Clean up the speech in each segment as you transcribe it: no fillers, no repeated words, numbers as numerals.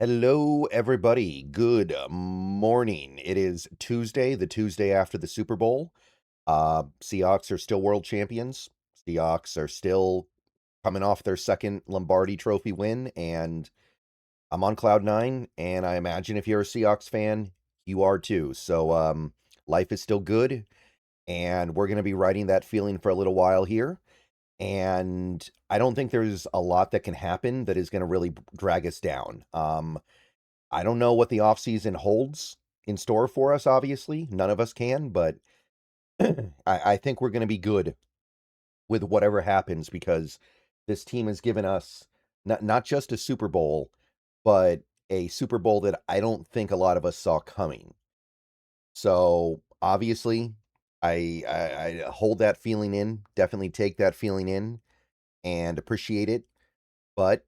Hello, everybody. Good morning. It is Tuesday, the Tuesday after the Super Bowl. Seahawks are still world champions. Seahawks are still coming off their second Lombardi Trophy win, and I'm on cloud nine. And I imagine if you're a Seahawks fan, you are too. So, life is still good, and we're going to be riding that feeling for a little while here. And I don't think there's a lot that can happen that is going to really drag us down. I don't know what the offseason holds in store for us, obviously. None of us can, but I think we're going to be good with whatever happens because this team has given us not just a Super Bowl, but a Super Bowl that I don't think a lot of us saw coming. So obviously, I hold that feeling in, definitely take that feeling in and appreciate it. But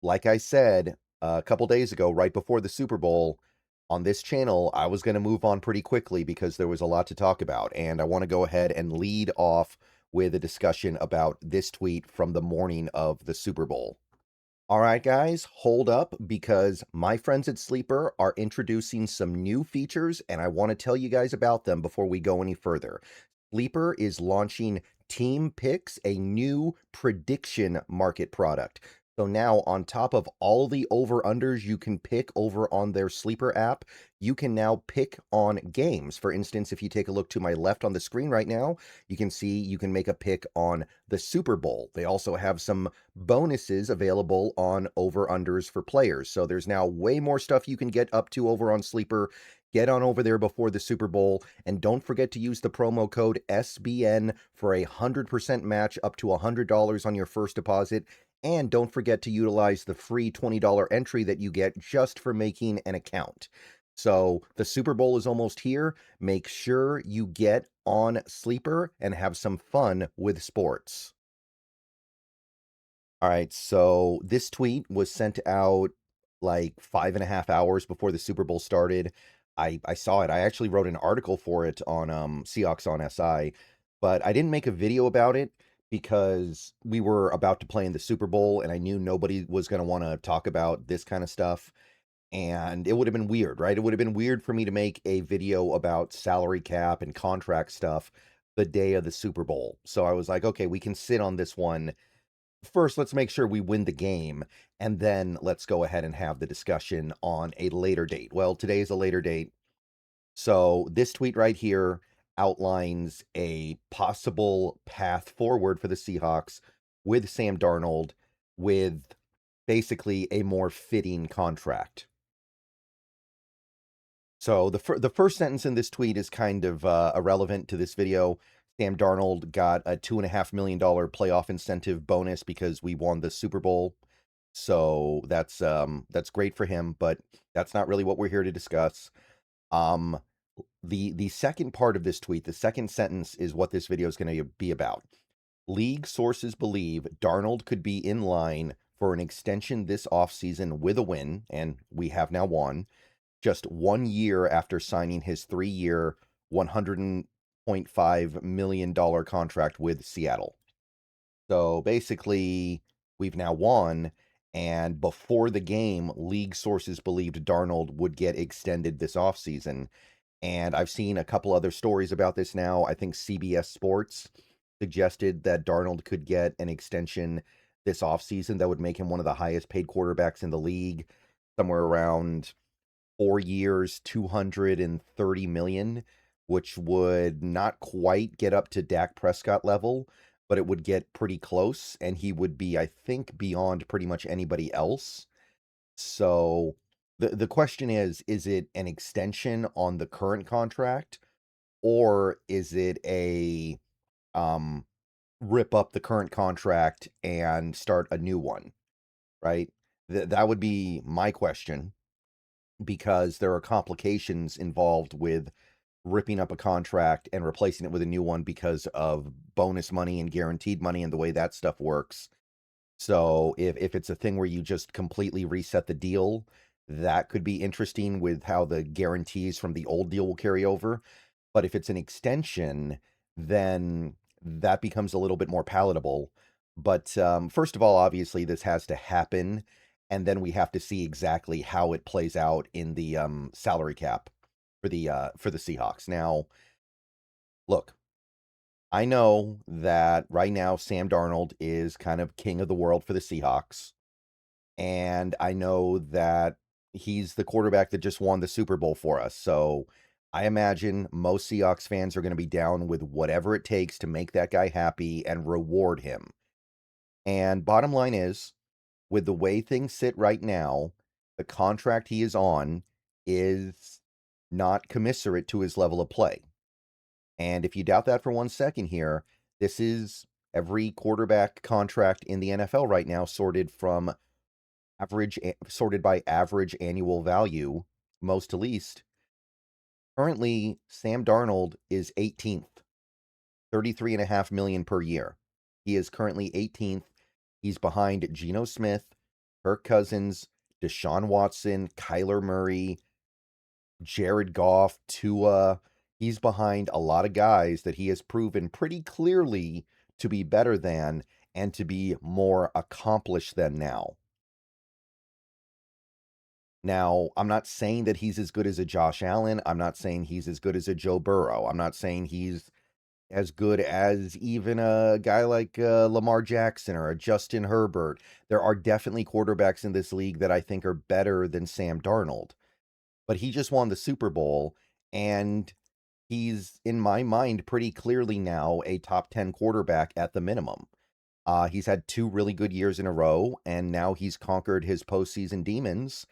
like I said a couple days ago, right before the Super Bowl, on this channel, I was going to move on pretty quickly because there was a lot to talk about. And I want to go ahead and lead off with a discussion about this tweet from the morning of the Super Bowl. All right, guys, hold up because my friends at Sleeper are introducing some new features, and I want to tell you guys about them before we go any further. Sleeper is launching Team Picks, a new prediction market product. So now, on top of all the over-unders you can pick over on their Sleeper app, you can now pick on games. For instance, if you take a look to my left on the screen right now, you can see you can make a pick on the Super Bowl. They also have some bonuses available on over-unders for players. So there's now way more stuff you can get up to over on Sleeper. Get on over there before the Super Bowl, and don't forget to use the promo code SBN for a 100% match up to $100 on your first deposit. And don't forget to utilize the free $20 entry that you get just for making an account. So the Super Bowl is almost here. Make sure you get on Sleeper and have some fun with sports. All right, so this tweet was sent out like 5.5 hours before the Super Bowl started. I saw it. I actually wrote an article for it on Seahawks on SI, but I didn't make a video about it because we were about to play in the Super Bowl and I knew nobody was going to want to talk about this kind of stuff. And it would have been weird, right? It would have been weird for me to make a video about salary cap and contract stuff the day of the Super Bowl. So I was like, okay, we can sit on this one. First, let's make sure we win the game, and then let's go ahead and have the discussion on a later date. Well, today is a later date. So this tweet right here outlines a possible path forward for the Seahawks with Sam Darnold with basically a more fitting contract. So the first sentence in this tweet is kind of irrelevant to this video. Sam Darnold got a $2.5 million playoff incentive bonus because we won the Super Bowl. So that's great for him, but that's not really what we're here to discuss. Um, the second part of this tweet, the second sentence is what this video is going to be about. League sources believe Darnold could be in line for an extension this offseason with a win, and we have now won just 1 year after signing his 3-year, $100.5 million contract with Seattle. So basically, we've now won, and before the game, league sources believed Darnold would get extended this offseason. And I've seen a couple other stories about this now. I think CBS Sports suggested that Darnold could get an extension this offseason that would make him one of the highest paid quarterbacks in the league, somewhere around 4 years, 230 million, which would not quite get up to Dak Prescott level, but it would get pretty close, and he would be, I think, beyond pretty much anybody else. So the question is it an extension on the current contract, or is it a um rip up the current contract and start a new one, right? That would be my question, because there are complications involved with ripping up a contract and replacing it with a new one because of bonus money and guaranteed money and the way that stuff works. So if it's a thing where you just completely reset the deal, that could be interesting with how the guarantees from the old deal will carry over. But if it's an extension, then that becomes a little bit more palatable. But first of all, obviously, this has to happen. and then we have to see exactly how it plays out in the salary cap for the Seahawks. Now, look, I know that right now Sam Darnold is kind of king of the world for the Seahawks, and I know that he's the quarterback that just won the Super Bowl for us. So I imagine most Seahawks fans are going to be down with whatever it takes to make that guy happy and reward him. And bottom line is, with the way things sit right now, the contract he is on is not commensurate to his level of play. And if you doubt that for 1 second here, this is every quarterback contract in the NFL right now sorted by average annual value, most to least. Currently, Sam Darnold is 18th, 33.5 million per year. He is currently 18th. He's behind Geno Smith, Kirk Cousins, Deshaun Watson, Kyler Murray, Jared Goff, Tua. He's behind a lot of guys that he has proven pretty clearly to be better than and to be more accomplished than now. Now, I'm not saying that he's as good as a Josh Allen. I'm not saying he's as good as a Joe Burrow. I'm not saying he's as good as even a guy like Lamar Jackson or a Justin Herbert. There are definitely quarterbacks in this league that I think are better than Sam Darnold. But he just won the Super Bowl, and he's, in my mind, pretty clearly now a top 10 quarterback at the minimum. He's had 2 really good years in a row, and now he's conquered his postseason demons,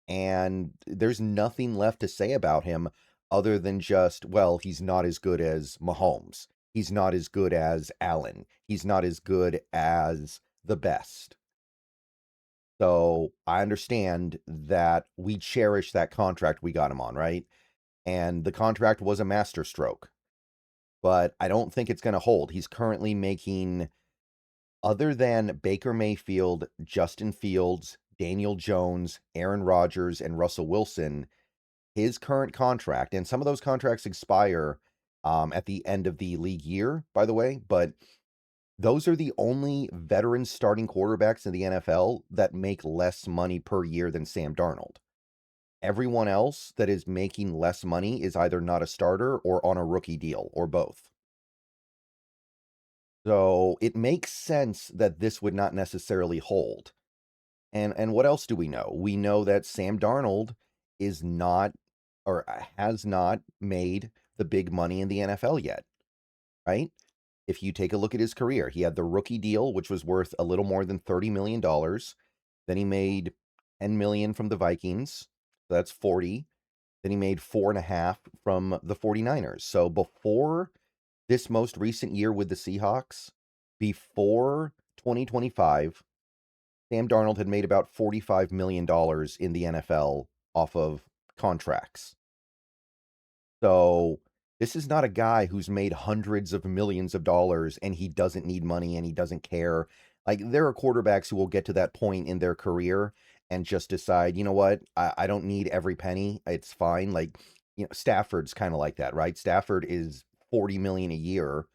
and there's nothing left to say about him other than just, well, he's not as good as Mahomes. He's not as good as Allen. He's not as good as the best. So I understand that we cherish that contract we got him on, right? And the contract was a masterstroke, but I don't think it's going to hold. He's currently making, other than Baker Mayfield, Justin Fields, Daniel Jones, Aaron Rodgers, and Russell Wilson, his current contract, and some of those contracts expire at the end of the league year, by the way, but those are the only veteran starting quarterbacks in the NFL that make less money per year than Sam Darnold. Everyone else that is making less money is either not a starter or on a rookie deal, or both. So it makes sense that this would not necessarily hold. And what else do we know? We know that Sam Darnold is not, or has not made the big money in the NFL yet, right? If you take a look at his career, he had the rookie deal, which was worth a little more than $30 million. Then he made 10 million from the Vikings. So that's 40. Then he made 4.5 from the 49ers. So before this most recent year with the Seahawks, before 2025, Sam Darnold had made about $45 million in the NFL off of contracts. So this is not a guy who's made hundreds of millions of dollars and he doesn't need money and he doesn't care. Like, there are quarterbacks who will get to that point in their career and just decide, you know what, I don't need every penny. It's fine. Like, you know, Stafford's kind of like that, right? Stafford is 40 million a year,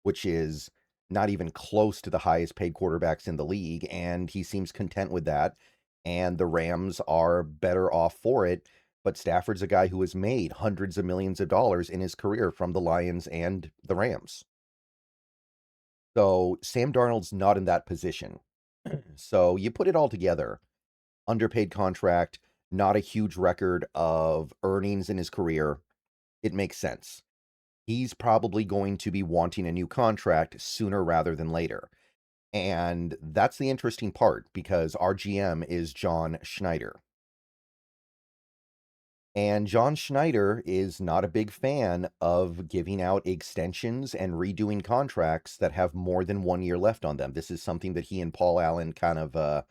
which is not even close to the highest paid quarterbacks in the league, and he seems content with that. And the Rams are better off for it. But Stafford's a guy who has made hundreds of millions of dollars in his career from the Lions and the Rams. So Sam Darnold's not in that position. So you put it all together, underpaid contract, not a huge record of earnings in his career. It makes sense. He's probably going to be wanting a new contract sooner rather than later. And that's the interesting part, because our GM is John Schneider. And John Schneider is not a big fan of giving out extensions and redoing contracts that have more than 1 year left on them. This is something that he and Paul Allen kind of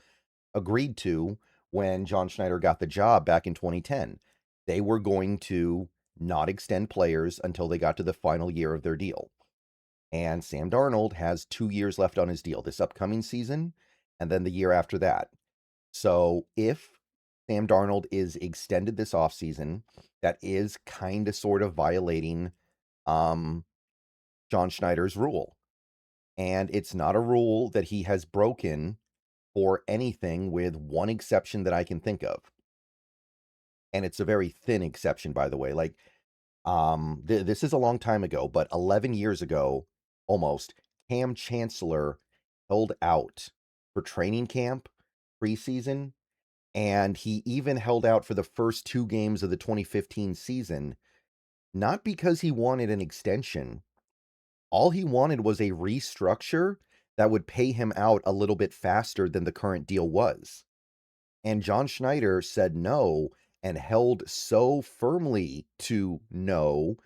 agreed to when John Schneider got the job back in 2010. They were going to not extend players until they got to the final year of their deal. And Sam Darnold has 2 years left on his deal, this upcoming season and then the year after that. So if Sam Darnold is extended this offseason, that is kind of sort of violating John Schneider's rule. And it's not a rule that he has broken for anything with one exception that I can think of. And it's a very thin exception, by the way. Like, this is a long time ago, but 11 years ago, almost, Cam Chancellor held out for training camp, preseason, and he even held out for the first 2 games of the 2015 season, not because he wanted an extension. All he wanted was a restructure that would pay him out a little bit faster than the current deal was. And John Schneider said no and held so firmly to no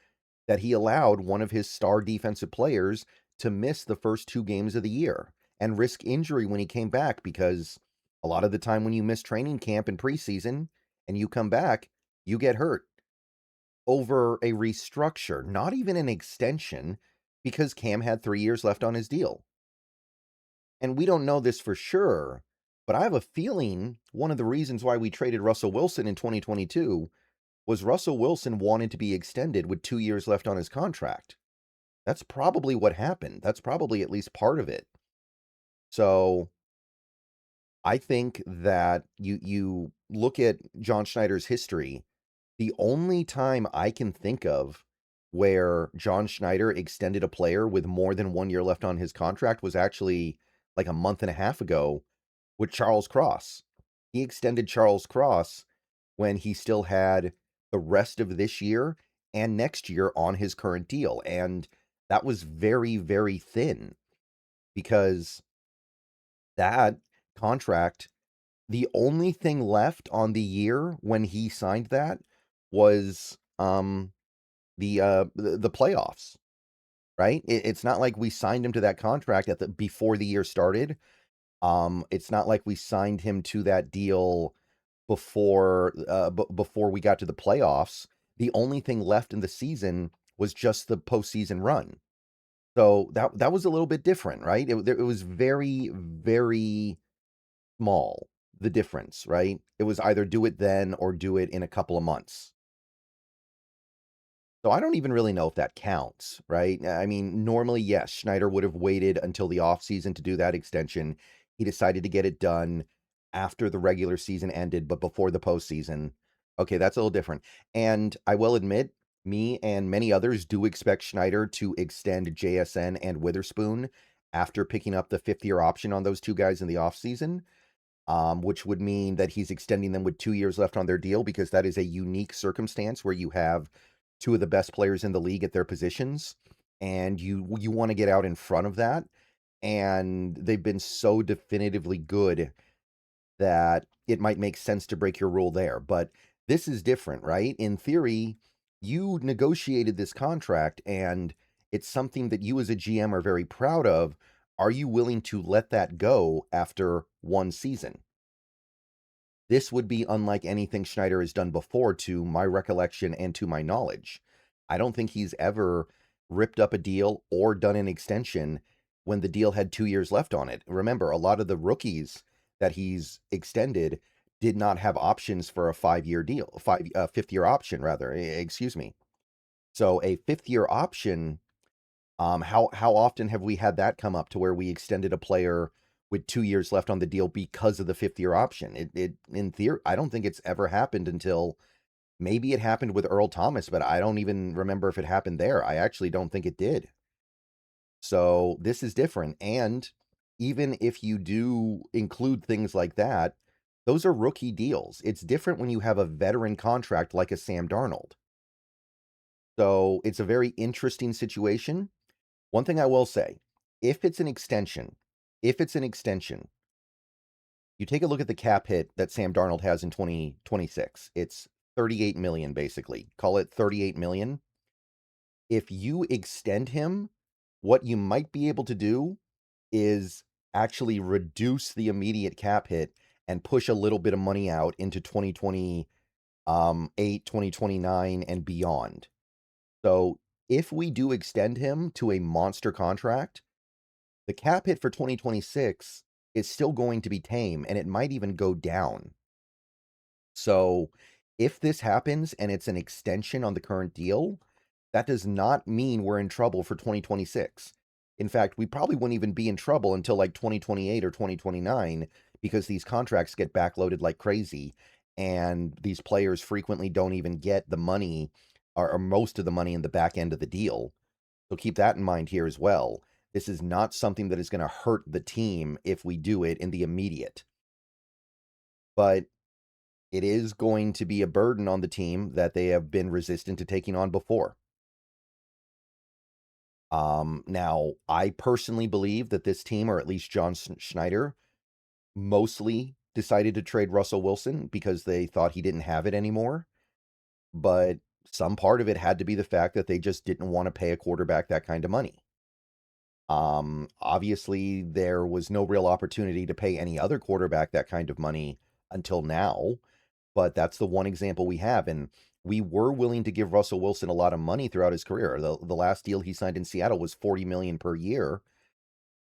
that he allowed one of his star defensive players to miss the first 2 games of the year and risk injury when he came back, because a lot of the time when you miss training camp and preseason and you come back, you get hurt over a restructure, not even an extension, because Cam had 3 years left on his deal. And we don't know this for sure, but I have a feeling one of the reasons why we traded Russell Wilson in 2022 was Russell Wilson wanted to be extended with 2 years left on his contract. That's probably what happened. That's probably at least part of it. So I think that you look at John Schneider's history, the only time I can think of where John Schneider extended a player with more than 1 year left on his contract was actually like a month and a half ago with Charles Cross. He extended Charles Cross when he still had the rest of this year and next year on his current deal. And that was very, very thin, because that contract, the only thing left on the year when he signed that was the playoffs, right? It's not like we signed him to that contract before the year started. It's not like we signed him to that deal before we got to the playoffs. The only thing left in the season was just the postseason run. So that was a little bit different, right? It was very, very small, the difference, right? It was either do it then or do it in a couple of months. So I don't even really know if that counts, right? I mean, normally, yes, Schneider would have waited until the offseason to do that extension. He decided to get it done after the regular season ended, but before the postseason. Okay, that's a little different. And I will admit, me and many others do expect Schneider to extend JSN and Witherspoon after picking up the 5th-year option on those 2 guys in the offseason, which would mean that he's extending them with 2 years left on their deal, because that is a unique circumstance where you have 2 of the best players in the league at their positions, and you want to get out in front of that. And they've been so definitively good that it might make sense to break your rule there. But this is different, right? In theory, you negotiated this contract, and it's something that you as a GM are very proud of. Are you willing to let that go after 1 season? This would be unlike anything Schneider has done before, to my recollection and to my knowledge. I don't think he's ever ripped up a deal or done an extension when the deal had 2 years left on it. Remember, a lot of the rookies that he's extended did not have options for a 5-year deal, 5th-year option rather, excuse me. So a 5th-year option, how often have we had that come up to where we extended a player with 2 years left on the deal because of the 5th-year option? It in theory, I don't think it's ever happened until maybe it happened with Earl Thomas, but I don't even remember if it happened there. I actually don't think it did. So this is different. And even if you do include things like that, those are rookie deals. It's different when you have a veteran contract like a Sam Darnold. So it's a very interesting situation. One thing I will say, if it's an extension, you take a look at the cap hit that Sam Darnold has in 2026. It's 38 million, basically. Call it 38 million. If you extend him, what you might be able to do is actually reduce the immediate cap hit and push a little bit of money out into 2028, 2029, and beyond. So if we do extend him to a monster contract, the cap hit for 2026 is still going to be tame, and it might even go down. So if this happens and it's an extension on the current deal, that does not mean we're in trouble for 2026. In fact, we probably wouldn't even be in trouble until like 2028 or 2029, because these contracts get backloaded like crazy, and these players frequently don't even get the money or most of the money in the back end of the deal. So keep that in mind here as well. This is not something that is going to hurt the team if we do it in the immediate. But it is going to be a burden on the team that they have been resistant to taking on before. Now, I personally believe that this team, or at least John Schneider, mostly decided to trade Russell Wilson because they thought he didn't have it anymore. But some part of it had to be the fact that they just didn't want to pay a quarterback that kind of money. Obviously, there was no real opportunity to pay any other quarterback that kind of money until now, but that's the one example we have. And we were willing to give Russell Wilson a lot of money throughout his career. The last deal he signed in Seattle was $40 million per year,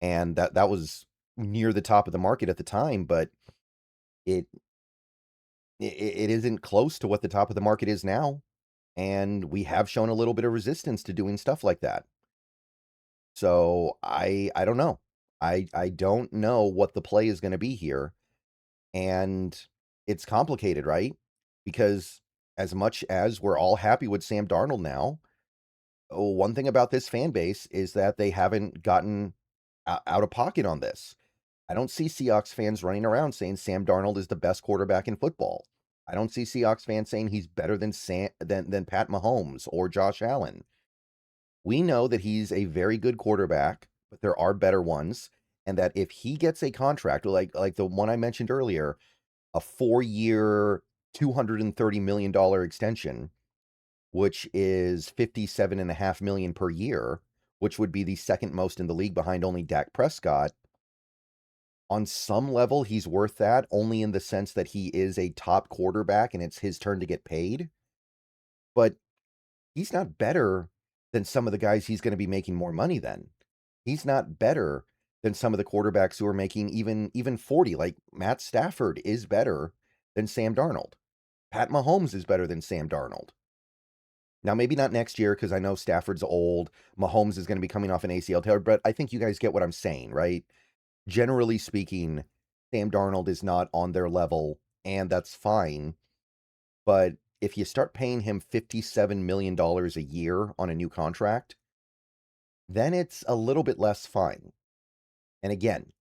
and that was near the top of the market at the time, but it it isn't close to what the top of the market is now. And we have shown a little bit of resistance to doing stuff like that. So I don't know. I don't know what the play is going to be here. And it's complicated, right? Because as much as we're all happy with Sam Darnold now, one thing about this fan base is that they haven't gotten out of pocket on this. I don't see Seahawks fans running around saying Sam Darnold is the best quarterback in football. I don't see Seahawks fans saying he's better than than Pat Mahomes or Josh Allen. We know that he's a very good quarterback, but there are better ones, and that if he gets a contract like the one I mentioned earlier, a 4-year, $230 million extension, which is $57.5 million per year, which would be the second most in the league behind only Dak Prescott. On some level, he's worth that, only in the sense that he is a top quarterback and it's his turn to get paid. But he's not better than some of the guys he's going to be making more money than. He's not better than some of the quarterbacks who are making even 40. Like Matt Stafford is better than Sam Darnold. Pat Mahomes is better than Sam Darnold. Now, maybe not next year because I know Stafford's old. Mahomes is going to be coming off an ACL tear, but I think you guys get what I'm saying, right? Generally speaking, Sam Darnold is not on their level, and that's fine. But if you start paying him $57 million a year on a new contract, then it's a little bit less fine. And again,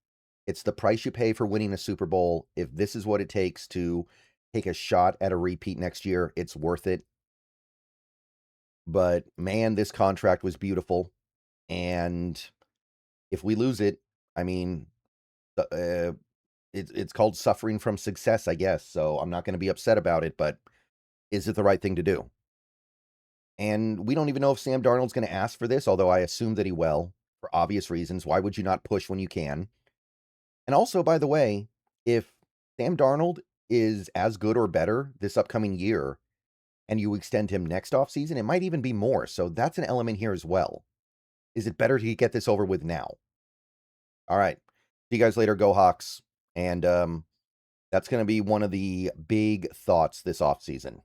it's the price you pay for winning a Super Bowl. If this is what it takes to take a shot at a repeat next year, it's worth it. But man, this contract was beautiful. And if we lose it, I mean, it's called suffering from success, I guess. So I'm not going to be upset about it, but is it the right thing to do? And we don't even know if Sam Darnold's going to ask for this, although I assume that he will, for obvious reasons. Why would you not push when you can? And also, by the way, if Sam Darnold is as good or better this upcoming year, and you extend him next offseason, it might even be more. So that's an element here as well. Is it better to get this over with now? All right. See you guys later. Go Hawks. And that's going to be one of the big thoughts this offseason.